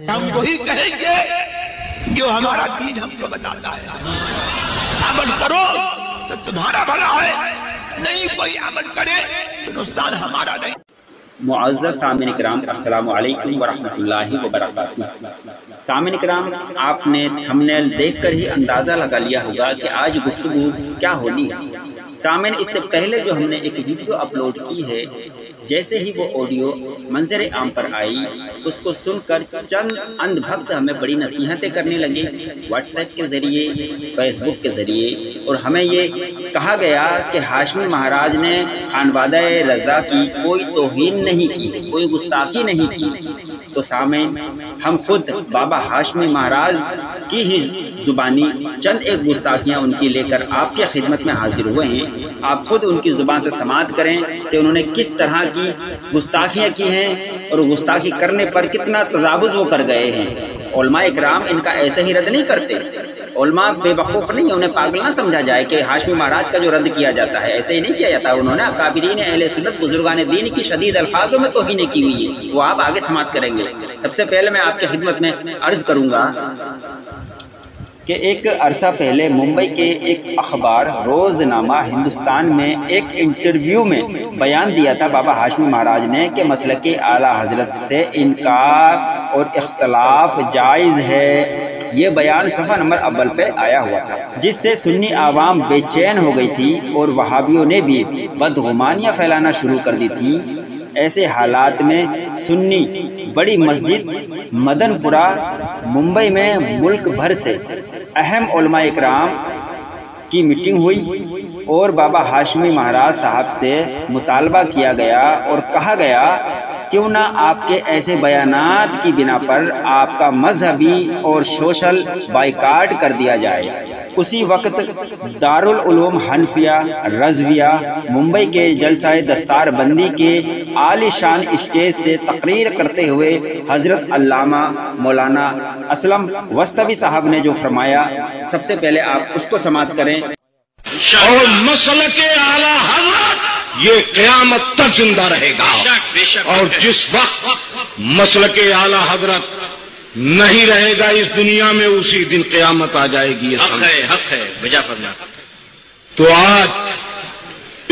ہم وہی کہیں گے جو ہمارا دین ہم کو بتاتا ہے. عمل کرو تو تمہارا بھلا ہے، نہیں کوئی عمل کرے تو نقصان ہمارا نہیں. معزز سامعین کرام، السلام علیکم ورحمۃ اللہ وبرکاتہ. سامعین کرام، آپ نے تھمبنیل دیکھ کر ہی اندازہ لگا لیا ہوگا کہ آج گفتگو کیا ہونی ہے. سامعین، اس سے پہلے جو ہم نے ایک ویڈیو اپلوڈ کی ہے، جیسے ہی وہ آڈیو منظر عام پر آئی، اس کو سن کر چند اندھ بھکت ہمیں بڑی نصیحتیں کرنے لگے واٹس ایپ کے ذریعے، فیس بک کے ذریعے، اور ہمیں یہ کہا گیا کہ ہاشمی مہاراج نے خانوادہ رضا کی کوئی توہین نہیں کی، کوئی گستاخی نہیں کی. تو سامعین، ہم خود بابا ہاشمی مہاراج کی ہی زبانی چند ایک گستاخیاں ان کی لے کر آپ کے خدمت میں حاضر ہوئے ہیں. آپ خود ان کی زبان سے سماعت کریں کہ انہوں نے کس طرح کی گستاخیاں کی ہیں اور گستاخی کرنے پر کتنا تجاوز وہ کر گئے ہیں. علماء اکرام ان کا ایسے ہی رد نہیں کرتے. علماء بے وقوف نہیں، انہیں پاگل نہ سمجھا جائے کہ ہاشمی مہاراج کا جو رد کیا جاتا ہے ایسے ہی نہیں کیا جاتا. انہوں نے اکابرین اہل سنت بزرگان دین کی شدید الفاظوں میں توہین کی ہوئی ہے، وہ آپ آگے سماعت کریں گے. سب سے پہلے میں آپ کی خدمت میں عرض کروں گا کہ ایک عرصہ پہلے ممبئی کے ایک اخبار روزنامہ ہندوستان میں ایک انٹرویو میں بیان دیا تھا بابا ہاشمی مہاراج نے کہ مسلک اعلیٰ حضرت سے انکار اور اختلاف جائز ہے. یہ بیان صفحہ نمبر اول پہ آیا ہوا تھا، جس سے سنی عوام بے چین ہو گئی تھی اور وہابیوں نے بھی بدگمانیاں پھیلانا شروع کر دی تھی. ایسے حالات میں سنی بڑی مسجد مدن پورہ ممبئی میں ملک بھر سے اہم علماء اکرام کی میٹنگ ہوئی اور بابا ہاشمی مہاراج صاحب سے مطالبہ کیا گیا اور کہا گیا کیوں نہ آپ کے ایسے بیانات کی بنا پر آپ کا مذہبی اور سوشل بائیکاٹ کر دیا جائے. اسی وقت دارالعلوم حنفیہ رضویہ ممبئی کے جلسہ دستار بندی کے عالی شان اسٹیج سے تقریر کرتے ہوئے حضرت علامہ مولانا اسلم وسطوی صاحب نے جو فرمایا، سب سے پہلے آپ اس کو سماعت کریں. اور مسلک اعلیٰ حضرت یہ قیامت تک زندہ رہے گا، اور جس وقت مسلک اعلیٰ حضرت نہیں رہے گا اس دنیا میں، اسی دن قیامت آ جائے گی. حق ہے بجا فرما. تو آج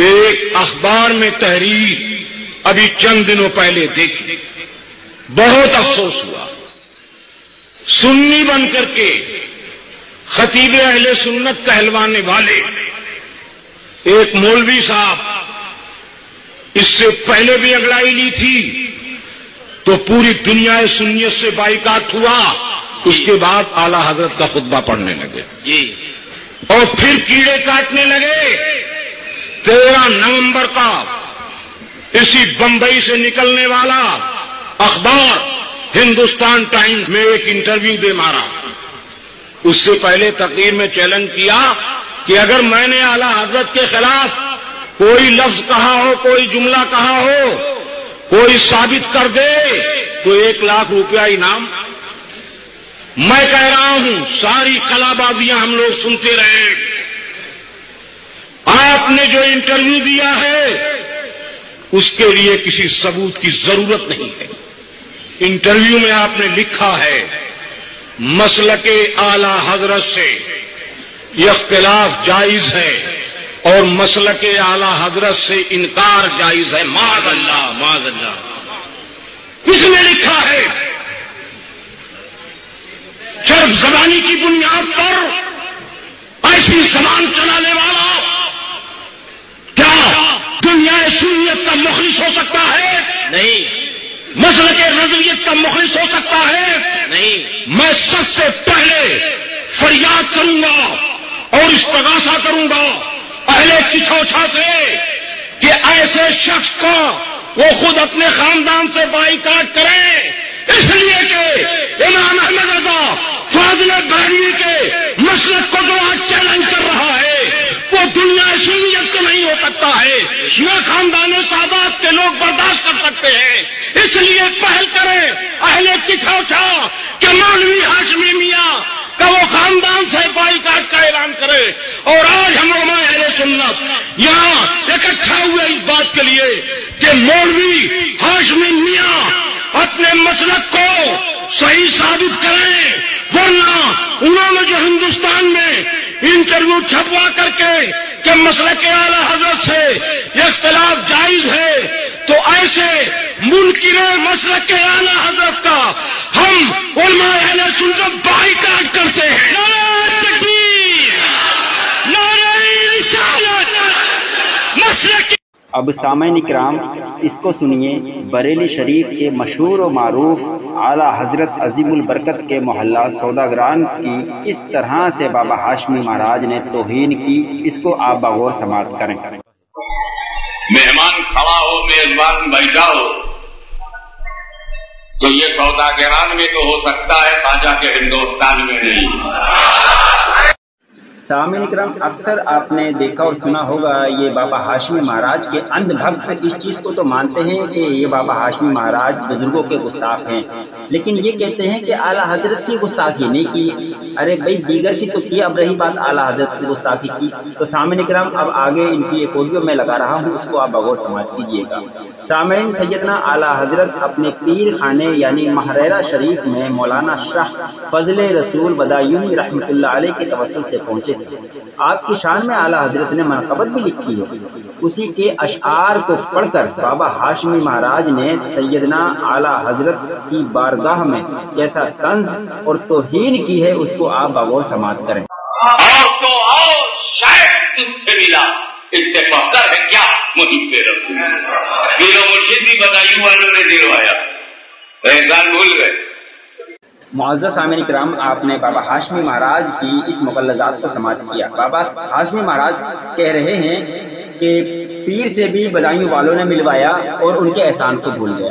ایک اخبار میں تحریر ابھی چند دنوں پہلے دیکھی، بہت افسوس ہوا. سنی بن کر کے خطیب اہل سنت کہلوانے والے ایک مولوی صاحب، اس سے پہلے بھی انگڑائی لی تھی تو پوری دنیا سنیت سے بائیکاٹ ہوا. اس کے بعد اعلیٰ حضرت کا خطبہ پڑھنے لگے جی، اور پھر کیڑے کاٹنے لگے. 13 نومبر کا اسی بمبئی سے نکلنے والا اخبار ہندوستان ٹائمز میں ایک انٹرویو دے مارا. اس سے پہلے تقریر میں چیلنج کیا کہ اگر میں نے اعلیٰ حضرت کے خلاف کوئی لفظ کہا ہو، کوئی جملہ کہا ہو، کوئی ثابت کر دے تو 1 لاکھ روپیہ انعام. میں کہہ رہا ہوں ساری کلا بازیاں ہم لوگ سنتے رہے. آپ نے جو انٹرویو دیا ہے اس کے لیے کسی ثبوت کی ضرورت نہیں ہے. انٹرویو میں آپ نے لکھا ہے مسلک اعلیٰ حضرت سے اختلاف جائز ہے اور مسلک اعلیٰ حضرت سے انکار جائز ہے. معاذ اللہ معاذ اللہ. کس نے لکھا ہے؟ چرب زبانی کی بنیاد پر ایسی زبان چلانے والا کیا دنیا سنیت کا مخلص ہو سکتا ہے؟ نہیں. مسلک رضویت کا مخلص ہو سکتا ہے؟ نہیں. میں سب سے پہلے فریاد کروں گا اور استغاثہ کروں گا اہل کچھوچھا سے کہ ایسے شخص کو وہ خود اپنے خاندان سے بائیکاٹ کریں، اس لیے کہ امام احمد رضا فاضل بریلوی کے مسلک کو جو آج چیلنج کر رہا ہے وہ دنیا سنیت سے نہیں ہو سکتا ہے، نہ خاندان سادات کے لوگ برداشت کر سکتے ہیں. اس لیے پہل کریں اہل کچھوچھا کہ مولوی ہاشمی میاں کا وہ خاندان سے بائیکاٹ کا اعلان کرے. اور آج ہم علماء اہل سنت یہاں اکٹھا ہوئے اس بات کے لیے کہ مولوی ہاشمی میاں اپنے مسلک کو صحیح ثابت کریں، ورنہ انہوں نے جو ہندوستان میں انٹرویو چھپوا کر کے کہ مسلک اعلی حضرت سے یہ اختلاف جائز ہے، تو ایسے منکر مسلک اعلی حضرت کا ہم علماء اہل سنت بائیکاٹ کرتے ہیں۔ نعرہ تکبیر، نعرہ رسالت، مسلک۔ اب سامعین کرام اس کو سنیے بریلی شریف کے مشہور و معروف اعلیٰ حضرت عظیم البرکت کے محلہ سوداگران کی کس طرح سے بابا ہاشمی مہاراج نے توہین کی، اس کو آپ بغور سماعت کریں۔ مہمان کھڑا ہو، میزبان بیٹھا ہو، تو یہ سوداگران میں تو ہو سکتا ہے، خواجہ کے ہندوستان میں نہیں۔ سامعین کرام اکثر آپ نے دیکھا اور سنا ہوگا یہ بابا ہاشمی مہاراج کے اندھ بھکت اس چیز کو تو مانتے ہیں کہ یہ بابا ہاشمی مہاراج بزرگوں کے گستاخ ہیں، لیکن یہ کہتے ہیں کہ اعلیٰ حضرت کی گستاخی نہیں کی۔ ارے بھائی دیگر کی تو کی، اب رہی بات اعلیٰ حضرت کی گستاخی کی، تو سامعین کرام اب آگے ان کی ایک آڈیو میں لگا رہا ہوں، اس کو آپ بغور سماعت کیجیے گا۔ سامعین، سیدنا اعلیٰ حضرت اپنے پیر خانے یعنی مہریرہ شریف میں مولانا شاہ فضل رسول بدایونی رحمۃ اللہ علیہ کے توسل سے پہنچے۔ آپ کی شان میں اعلیٰ حضرت نے منقبت بھی لکھی ہے، اسی کے اشعار کو پڑھ کر بابا ہاشمی مہاراج نے سیدنا اعلیٰ حضرت کی بارگاہ میں کیسا طنز اور توہین کی ہے، اس کو آپ بغور سماعت کریں۔ اور تو آؤ شاید تجھ سے ملا، اس سے بہتر ہے کیا محب رسول، میرا مرشد بھی بدایوں والوں نے دلوایا، احسان بھول گئے۔ معزز سامعین کرام، آپ نے بابا ہاشمی مہاراج کی اس مغلظات کو سماعت کیا۔ بابا ہاشمی مہاراج کہہ رہے ہیں کہ پیر سے بھی بدایوں والوں نے ملوایا اور ان کے احسان کو بھول گئے۔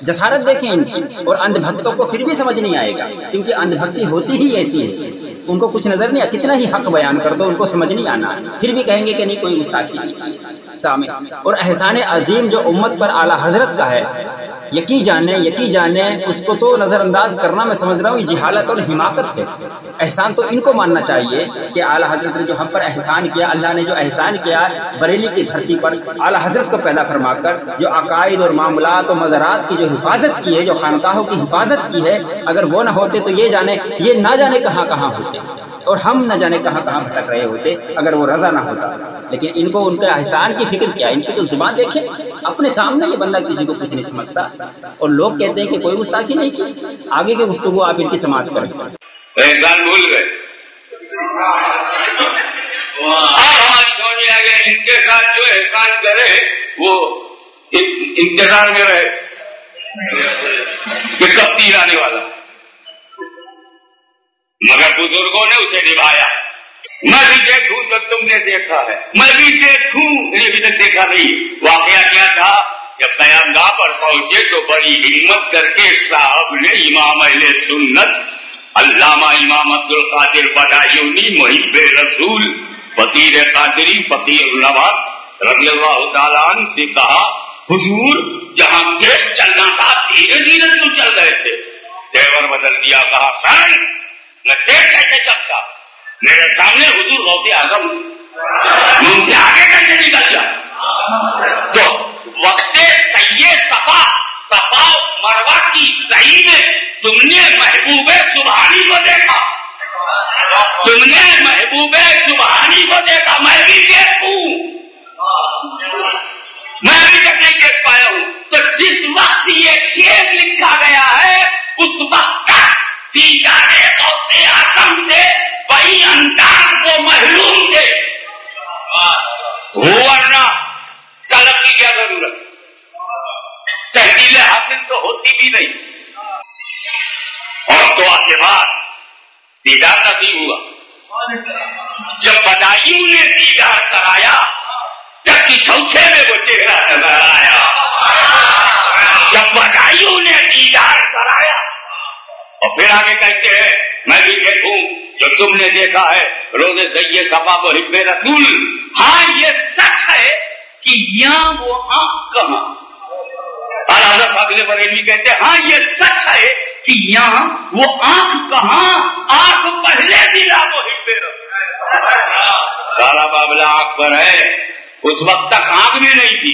جسارت دیکھیں ان کی، اور اندھ بھکتوں کو پھر بھی سمجھ نہیں آئے گا، کیونکہ اندھ بھکتی ہوتی ہی ایسی ہے، ان کو کچھ نظر نہیں، کتنا ہی حق بیان کر دو ان کو سمجھ نہیں آنا، پھر بھی کہیں گے کہ نہیں کوئی گستاخی نہیں۔ سامعین، اور احسان عظیم جو امت پر اعلیٰ حضرت کا ہے، یقی جانے اس کو تو نظر انداز کرنا میں سمجھ رہا ہوں یہ جہالت اور حماقت ہے۔ احسان تو ان کو ماننا چاہیے کہ اعلیٰ حضرت نے جو ہم پر احسان کیا، اللہ نے جو احسان کیا بریلی کی دھرتی پر اعلیٰ حضرت کو پیدا فرما کر، جو عقائد اور معاملات اور مزارات کی جو حفاظت کی ہے، جو خانقاہوں کی حفاظت کی ہے، اگر وہ نہ ہوتے تو یہ نہ جانے کہاں کہاں ہوتے، اور ہم نہ جانے کہاں کہاں بھٹک رہے ہوتے اگر وہ رضا نہ ہوتا۔ لیکن ان کو ان کے احسان کی فکر کیا، ان کی تو زبان دیکھیں، اپنے سامنے یہ بندہ کسی کو کچھ نہیں سمجھتا، اور لوگ کہتے ہیں کہ کوئی گستاخی نہیں کی۔ آگے کی گفتگو آپ ان کی سماعت کریں۔ احسان بھول گئے، ہماری سمجھ آ گئے ان کے ساتھ جو احسان کرے وہ انتظار میں رہے کہ کب تیر آنے والا، مگر بزرگوں نے اسے نبھایا۔ میں بھی دیکھوں تو تم نے دیکھا ہے، میں بھی دیکھوں، یہ بھی تک دیکھا نہیں۔ واقعہ کیا تھا، جب قیام گاہ پر پہنچے تو بڑی ہمت کر کے صاحب نے امام اہل سنت علامہ امام عبدالقادر بدایونی محب رسول فقیر قادری فقیر نواز رضی اللہ تعالیٰ عنہ سے کہا، حضور جہاں تیز چلنا تھا دھیرے دھیرے تو چل رہے تھے، تیور بدل دیا، کہا سر میں تیز کیسے چلتا، میرے سامنے حضور غوث اعظم، میں ان سے آگے کیسے نکل گیا؟ تو وقت سید صفا مروا کی صحیح میں تم نے محبوب سبحانی کو دیکھا، تم نے محبوب سبحانی کو دیکھا، میں بھی دیکھوں، میں ابھی تک نہیں دیکھ پایا ہوں۔ تو جس وقت یہ شعر لکھا گیا ہے اس وقت تک دیدار غوث اعظم سے وہی انداز وہ محروم تھے، ورنہ طلب کی کیا ضرورت، تحصیل حاصل تو ہوتی بھی نہیں، اور دعا کے بعد دیدار نصیب ہوا۔ جب بدایوں نے دیدار کرایا جب کی چھوچے میں وہ چہرہ نظر آیا، جب بدایوں نے دیدار کرایا، اور پھر آگے کہتے ہیں میں بھی دیکھوں جو تم نے دیکھا ہے روز سید صفا محب رسول۔ ہاں یہ سچ ہے کہ یہاں وہ آنکھ کہاں، حضرت فاضل بریلوی کہتے ہیں ہاں یہ سچ ہے کہ یہاں وہ آنکھ کہاں، آنکھ پہلے دلا محب رسول، سارا معاملہ آنکھ پر ہے، اس وقت تک آنکھ بھی نہیں تھی،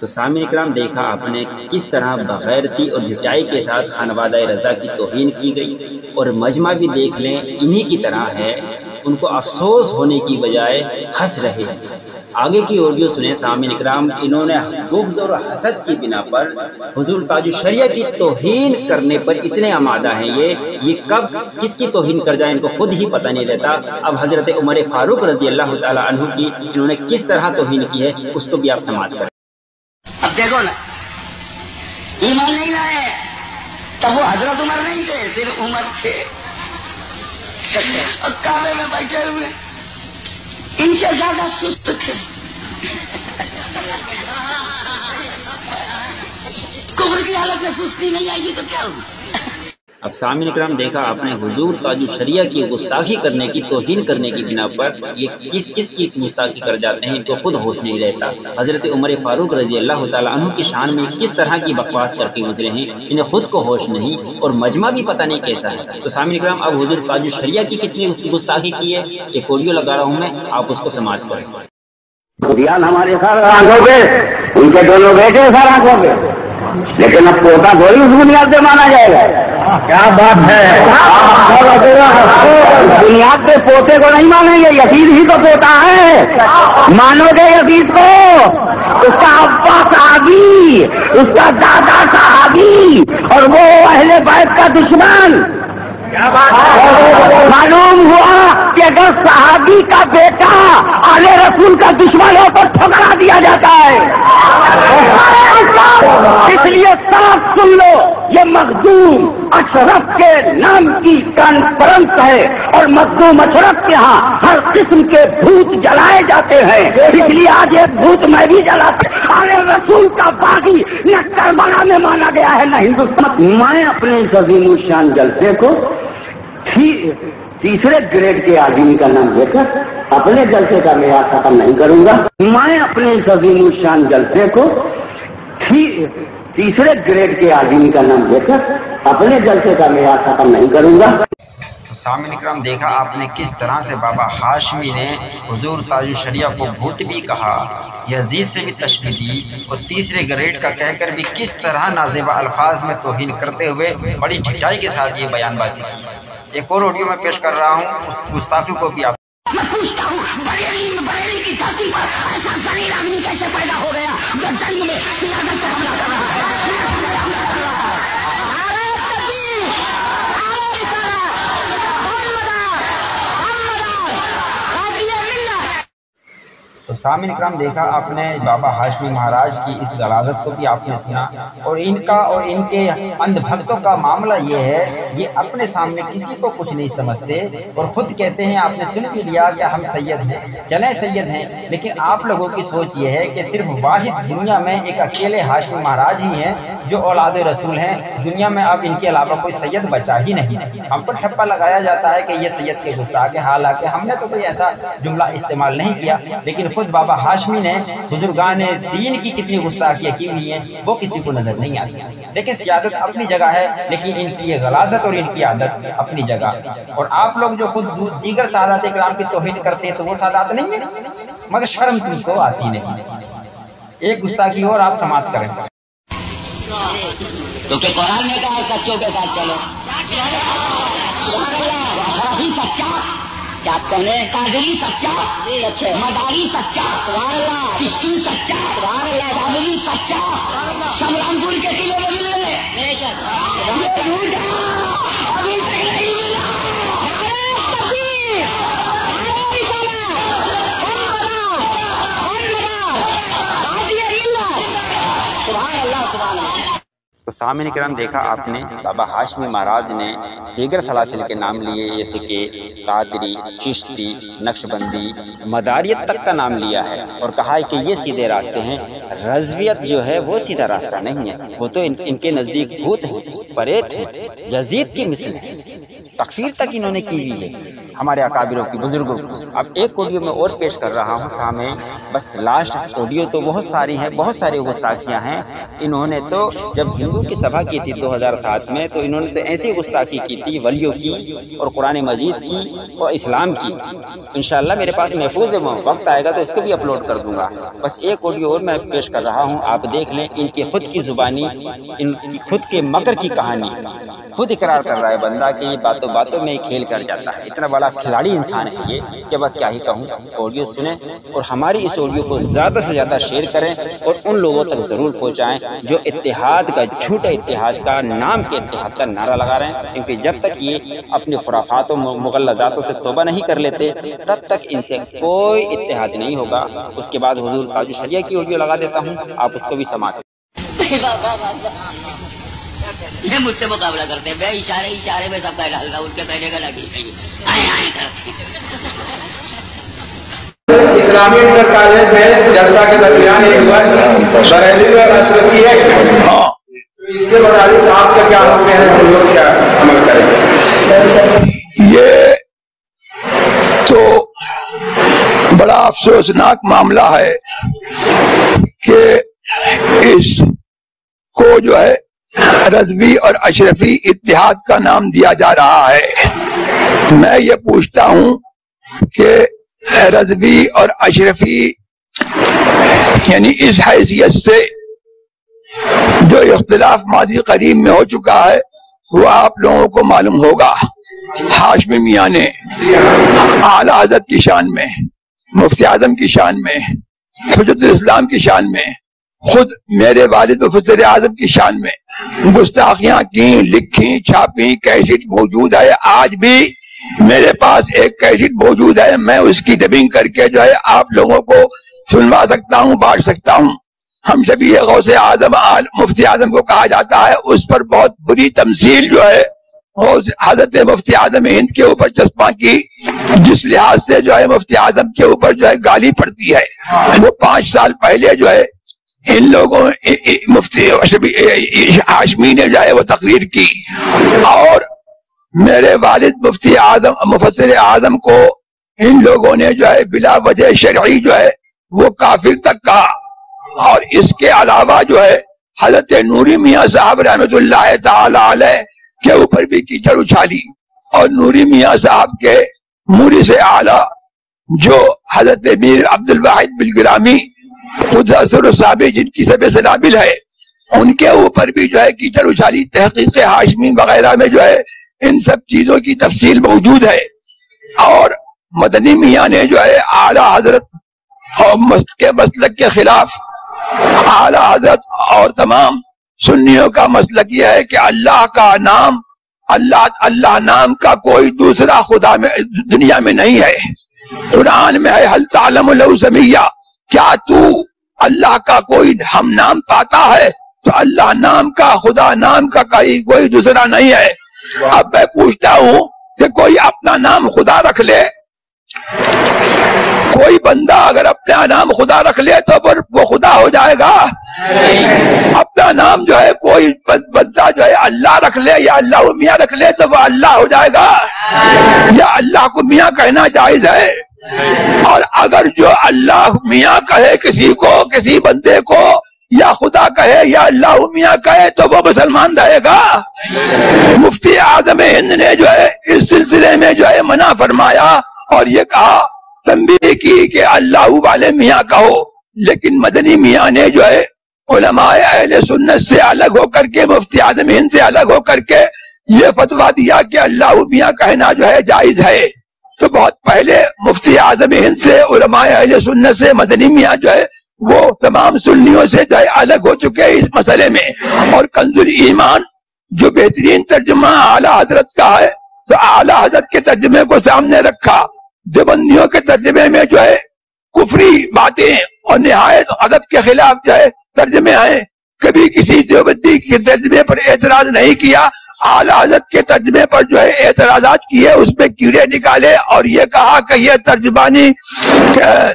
تو سامعین کرام دیکھا آپ نے کس طرح بغیرتی اور ڈٹائی کے ساتھ خانوادہ رضا کی توہین کی گئی، اور مجمع بھی دیکھ لیں انہی کی طرح ہے، ان کو افسوس ہونے کی بجائے ہنس رہے ہیں۔ آگے کی آڈیو سنیں سامعین کرام، انہوں نے بغض اور حسد کی بنا پر حضور تاج الشریعہ کی توہین کرنے پر اتنے آمادہ ہیں، یہ کب کس کی توہین کر جائیں ان کو خود ہی پتہ نہیں رہتا۔ اب حضرت عمر فاروق رضی اللہ تعالی عنہ کی انہوں نے کس طرح توہین کی ہے اس کو بھی آپ سماعت کریں۔ اب دیکھو نا، ایمان نہیں لائے تب وہ حضرت عمر نہیں تھے، صرف عمر تھے، اور کعبے میں بیٹھے ہوئے ان سے زیادہ سست تھے۔ کفر کی حالت میں سستی نہیں آئے گی تو کیا ہوگی؟ اب سامعین کرام دیکھا آپ نے حضور تاج الشریعہ کی گستاخی کرنے کی، توہین کرنے کی بنا پر یہ کس کی گستاخی کر جاتے ہیں ان کو خود ہوش نہیں رہتا۔ حضرت عمر فاروق رضی اللہ تعالیٰ عنہ کی شان میں کس طرح کی بکواس کر کے گزرے ہیں، انہیں خود کو ہوش نہیں، اور مجمع بھی پتہ نہیں کیسا ہے۔ تو سامعین کرام اب حضور تاج الشریعہ کی کتنی گستاخی کی ہے، ایک آڈیو لگا رہا ہوں میں، آپ اس کو سماعت کریں۔ خدیان ہمارے سر آنکھوں پہ، ان کے دونوں بیٹے سر آنکھوں پہ، لیکن اب پوتا تھوڑی اس بنیاد پہ مانا جائے گا۔ کیا بات ہے، بنیاد پہ پوتے کو نہیں مانیں گے، یزید ہی تو پوتا ہے، مانو گے یزید کو، اس کا ابا صحابی، اس کا دادا صحابی، اور وہ اہل بیت کا دشمن۔ معلوم ہوا کہ اگر صحابی کا بیٹا آل رسول کا دشمن ہو تو ٹھکرا دیا جاتا ہے۔ اس لیے صاف سن لو، یہ مخدوم اشرف کے نام کی کانفرنس ہے، اور مخدوم اشرف کے ہاں ہر قسم کے بھوت جلائے جاتے ہیں، اس لیے آج ایک بھوت میں بھی جلاتے۔ آل رسول کا باغی نہ کربلا میں مانا گیا ہے نہ ہندوستان۔ میں اپنے اس عظیم الشان جلسے کو تیسرے گریڈ کے آدمی کا نام لے کر اپنے جلسے کا معیار ختم نہیں کروں گا۔ میں اپنے اس عظیم الشان جلسے کو تیسرے گریڈ کے آدمی کا نام لے کر اپنے جلسے کا معیار ختم نہیں کروں گا۔ سامعین کرام دیکھا آپ نے کس طرح سے بابا ہاشمی نے حضور تاج الشریعہ کو بھوت بھی کہا، یزید سے بھی تشبیہ دی، اور تیسرے گریڈ کا کہہ کر بھی کس طرح نازیبہ الفاظ میں توہین کرتے ہوئے بڑی ڈھٹائی کے ساتھ یہ بیان بازی کی۔ ایک اور آڈیو میں پیش کر رہا ہوں، اس گستاخی کو بھی آپ میں پوچھتا ہوں، بریلی کی دھرتی پر ایسا ذلیل آدمی کیسے پیدا ہو گیا جو جنگ میں سیاست پر حملہ کر رہا ہے؟ تو سامعین کرام دیکھا آپ نے بابا ہاشمی مہاراج کی اس غلاظت کو بھی آپ نے سنا، اور ان کا اور ان کے اندھ بھکتوں کا معاملہ یہ ہے، یہ اپنے سامنے کسی کو کچھ نہیں سمجھتے، اور خود کہتے ہیں آپ نے سن بھی لیا کہ ہم سید ہیں، چلیں سید ہیں، لیکن آپ لوگوں کی سوچ یہ ہے کہ صرف واحد دنیا میں ایک اکیلے ہاشمی مہاراج ہی ہیں جو اولاد رسول ہیں، دنیا میں اب ان کے علاوہ کوئی سید بچا ہی نہیں۔ ہم پر ٹھپا لگایا جاتا ہے کہ یہ سید کے گستاخ ہیں، حالانکہ ہم نے تو کوئی ایسا جملہ استعمال نہیں کیا، لیکن خود بابا ہاشمی نے بزرگان دین کی کتنی گستاخیاں کی ہوئی ہیں وہ کسی کو نظر نہیں آتی۔ لیکن سیادت اپنی جگہ ہے، لیکن ان کی یہ غلاظت اور ان کی عادت اپنی جگہ۔ اور آپ لوگ جو خود دیگر سادات اکرام کی توہین کرتے ہیں تو وہ سادات نہیں ہیں، مگر شرم تم کو آتی نہیں۔ ایک گستاخی اور آپ سماعت کریں۔ کیونکہ قرآن نے کہا سچوں کے ساتھ چلو، شرفی سچا، کیا کہنے قادری سچا، مداری سچا، چشتی سچا، شاملی سچا، شمران پور کے قلعے میں ملے تو سامعین کرام دیکھا آپ نے بابا ہاشمی مہاراج نے دیگر سلاسل کے نام لیے، جیسے کہ قادری، چشتی، نقشبندی، مداریت تک کا نام لیا ہے، اور کہا ہے کہ یہ سیدھے راستے ہیں۔ رضویت جو ہے وہ سیدھا راستہ نہیں ہے، وہ تو ان کے نزدیک بھوت ہیں، پریت ہیں، یزید کی مثل ہے، تکفیر تک انہوں نے کی ہوئی ہے۔ ہمارے اکابروں کی، بزرگوں کی۔ اب ایک آڈیو میں اور پیش کر رہا ہوں سامنے، بس لاسٹ آڈیو تو بہت ساری ہیں، بہت ساری گستاخیاں ہیں۔ انہوں نے تو جب ہندو کی سبھا کی تھی 2007 میں، تو انہوں نے تو ایسی گستاخی کی تھی ولیوں کی اور قرآن مجید کی اور اسلام کی۔ انشاءاللہ میرے پاس محفوظ ہے، وقت آئے گا تو اس کو بھی اپلوڈ کر دوں گا۔ بس ایک آڈیو اور میں پیش کر رہا ہوں، آپ دیکھ لیں۔ ان کی خود کی زبانی، ان کی خود کے مکر کی کہانی، خود اقرار کر رہا ہے بندہ کہ یہ باتوں باتوں میں کھیل کر جاتا ہے۔ اتنا بڑا کھلاڑی انسان ہے یہ کہ بس کیا ہی کہوں۔ آڈیو سنیں اور ہماری اس آڈیو کو زیادہ سے زیادہ شیئر کریں اور ان لوگوں تک ضرور پہنچائیں جو اتحاد کا، جھوٹے اتحاد کا، نام کے اتحاد کا نعرہ لگا رہے ہیں، کیونکہ جب تک یہ اپنے خرافات و مغلظاتوں سے توبہ نہیں کر لیتے تب تک ان سے کوئی اتحاد نہیں ہوگا۔ اس کے بعد حضور تاج الشریعہ کی آڈیو لگا دیتا ہوں، آپ اس کو بھی سماعت۔ یہ مجھ سے مقابلہ کرتے ہیں، میں اشارے میں سب کا ڈالتا ہوں، ان کے کہنے کا لگی آئے کرتے اسلامی انٹر کالج میں جلسہ کے درمیان یہ ہوا کہ بریلی اور اشرف کی ایک اس کے متعلق آپ کا کیا حکم ہے، ہم لوگ کیا عمل کریں؟ یہ تو بڑا افسوسناک معاملہ ہے کہ اس کو جو ہے رضوی اور اشرفی اتحاد کا نام دیا جا رہا ہے۔ میں یہ پوچھتا ہوں کہ رضوی اور اشرفی یعنی اس حیثیت سے جو اختلاف ماضی قریب میں ہو چکا ہے وہ آپ لوگوں کو معلوم ہوگا۔ ہاشمی میاں نے اعلیٰ حضرت کی شان میں، مفتی اعظم کی شان میں، حجت الاسلام کی شان میں، خود میرے والد مفسر اعظم کی شان میں گستاخیاں کی، لکھی، چھاپی، کیسٹ موجود ہے۔ آج بھی میرے پاس ایک کیسٹ موجود ہے، میں اس کی ڈبنگ کر کے جو ہے آپ لوگوں کو سنوا سکتا ہوں، بانٹ سکتا ہوں۔ ہم سبھی یہ غوث اعظم مفتی اعظم کو کہا جاتا ہے، اس پر بہت بری تمثیل جو ہے حضرت مفتی اعظم ہند کے اوپر چسپاں کی، جس لحاظ سے جو ہے مفتی اعظم کے اوپر جو ہے گالی پڑتی ہے۔ وہ 5 سال پہلے جو ہے ان لوگوں مفتی ہاشمی نے جو ہے وہ تقریر کی اور میرے والد مفتی اعظم مفسر اعظم کو ان لوگوں نے جو ہے بلا وجہ شرعی جو ہے وہ کافر تک کہا۔ اور اس کے علاوہ جو ہے حضرت نوری میاں صاحب رحمۃ اللہ تعالی علیہ کے اوپر بھی کیچڑ اچھالی، اور نوری میاں صاحب کے موری سے اعلیٰ جو حضرت میر عبد الواحد بالگرامی خود اثر صاحب جن کی سب سنابل ہے، ان کے اوپر بھی جو ہے کیچڑ اچھالی۔ تحقیق ہاشمی وغیرہ میں جو ہے ان سب چیزوں کی تفصیل موجود ہے۔ اور مدنی میاں نے جو ہے اعلیٰ حضرت اور کے مسلک کے خلاف اعلیٰ حضرت اور تمام سنیوں کا مسلک یہ ہے کہ اللہ کا نام، اللہ نام کا کوئی دوسرا خدا میں دنیا میں نہیں ہے۔ قرآن میں ہے حل تعلم لہ سمیہ، کیا تو اللہ کا کوئی ہم نام پاتا ہے؟ تو اللہ نام کا، خدا نام کا کوئی دوسرا نہیں ہے۔ اب میں پوچھتا ہوں کہ کوئی اپنا نام خدا رکھ لے، کوئی بندہ اگر اپنا نام خدا رکھ لے تو وہ خدا ہو جائے گا؟ اپنا نام جو ہے کوئی بندہ جو ہے اللہ رکھ لے یا اللہ میاں رکھ لے تو وہ اللہ ہو جائے گا؟ یا اللہ کو میاں کہنا جائز ہے؟ اور اگر جو اللہ میاں کہے کسی کو، کسی بندے کو، یا خدا کہے یا اللہ میاں کہے تو وہ مسلمان رہے گا؟ مفتی اعظم ہند نے جو ہے اس سلسلے میں جو ہے منع فرمایا اور یہ کہا، تنبیہ کی کہ اللہ والے میاں کہو، لیکن مدنی میاں نے جو ہے علماء اہل سنت سے الگ ہو کر کے، مفتی اعظم ہند سے الگ ہو کر کے یہ فتویٰ دیا کہ اللہ میاں کہنا جو ہے جائز ہے۔ تو بہت پہلے مفتی اعظم ہند سے، علماء اہل سنت سے مدنی میاں جو ہے وہ تمام سنیوں سے جو ہے الگ ہو چکے اس مسئلے میں۔ اور کنز الایمان جو بہترین ترجمہ اعلیٰ حضرت کا ہے، تو اعلیٰ حضرت کے ترجمے کو سامنے رکھا۔ دیوبندیوں کے ترجمے میں جو ہے کفری باتیں اور نہایت ادب کے خلاف جو ہے ترجمے ہیں، کبھی کسی دیوبندی کے ترجمے پر اعتراض نہیں کیا۔ اعلیٰ حضرت کے ترجمے پر جو ہے اعتراضات کیے، اس میں کیڑے نکالے اور یہ کہا کہ یہ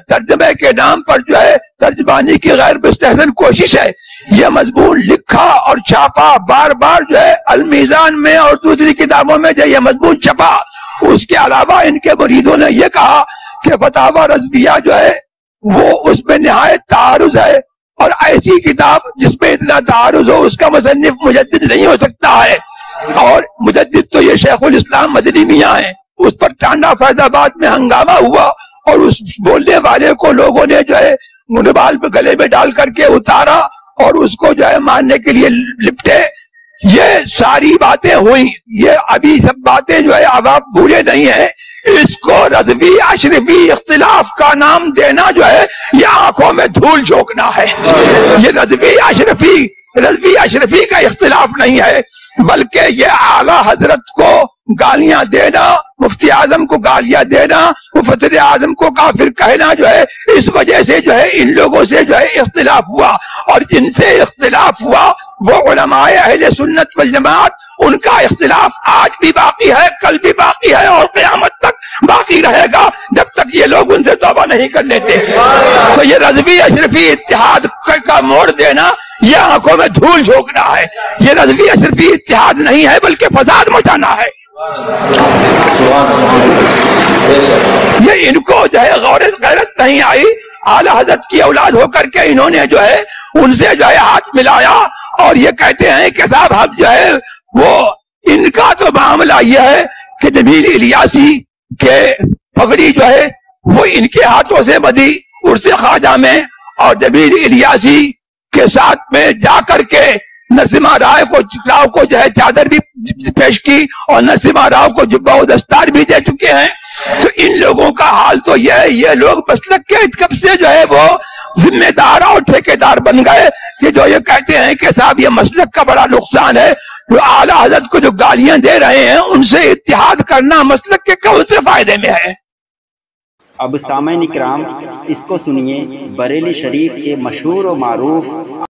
ترجمے کے نام پر جو ہے ترجمانی کی غیر مستحسن کوشش ہے۔ یہ مضمون لکھا اور چھاپا، بار بار جو ہے المیزان میں اور دوسری کتابوں میں جو یہ مضمون چھپا، اس کے علاوہ ان کے مریدوں نے یہ کہا کہ فتاوی رضویہ جو ہے وہ اس میں نہایت تعارض ہے، اور ایسی کتاب جس میں اتنا تعارض ہو اس کا مصنف مجدد نہیں ہو سکتا ہے، اور مجدد تو یہ شیخ الاسلام مدنی میاں ہیں۔ اس پر ٹانڈا فیض آباد میں ہنگامہ ہوا اور اس بولنے والے کو لوگوں نے جو ہے منبال پہ گلے میں ڈال کر کے اتارا اور اس کو جو ہے ماننے کے لیے لپٹے۔ یہ ساری باتیں ہوئی، یہ ابھی سب باتیں جو ہے اب آپ بھولے نہیں ہیں۔ اس کو رضوی اشرفی اختلاف کا نام دینا جو ہے یہ آنکھوں میں دھول جھونکنا ہے۔ یہ رضوی اشرفی کا اختلاف نہیں ہے، بلکہ یہ اعلیٰ حضرت کو گالیاں دینا، مفتی اعظم کو گالیاں دینا، مفتی اعظم کو کافر کہنا جو ہے اس وجہ سے جو ہے ان لوگوں سے جو ہے اختلاف ہوا، اور جن سے اختلاف ہوا وہ علماء اہل سنت والجماعت، ان کا اختلاف آج بھی باقی ہے، کل بھی باقی ہے اور قیامت تک باقی رہے گا جب تک یہ لوگ ان سے توبہ نہیں کر لیتے۔ تو یہ رضوی اشرفی اتحاد کا موڑ دینا یہ آنکھوں میں دھول جھونکنا ہے۔ یہ رضوی اشرفی اتحاد نہیں ہے بلکہ فساد مچانا ہے۔ یہ ان کو جو ہے غیرت نہیں آئی، اعلیٰ حضرت کی اولاد ہو کر کے انہوں نے جو ہے ان سے جو ہے ہاتھ ملایا اور یہ کہتے ہیں کہ صاحب ہم جو ہے وہ ان کا تو معاملہ یہ ہے کہ جمیل الیاسی کے پگڑی جو ہے وہ ان کے ہاتھوں سے بدی عرس خواجہ میں، اور جمیل الیاسی کے ساتھ میں جا کر کے نرسمہ راؤ کو جو ہے چادر بھی پیش کی اور نرسمہ راؤ کو جبہ و دستار بھی دے چکے ہیں۔ تو ان لوگوں کا حال تو یہ ہے، یہ لوگ مسلک کے کب سے جو ہے وہ ذمہ دار اور ٹھیکیدار بن گئے کہ جو یہ کہتے ہیں کہ صاحب یہ مسلک کا بڑا نقصان ہے، جو اعلیٰ حضرت کو جو گالیاں دے رہے ہیں ان سے اتحاد کرنا مسلک کے کون سے فائدے میں ہے۔ اب سامعین کرام اس کو سنیے بریلی شریف کے مشہور و معروف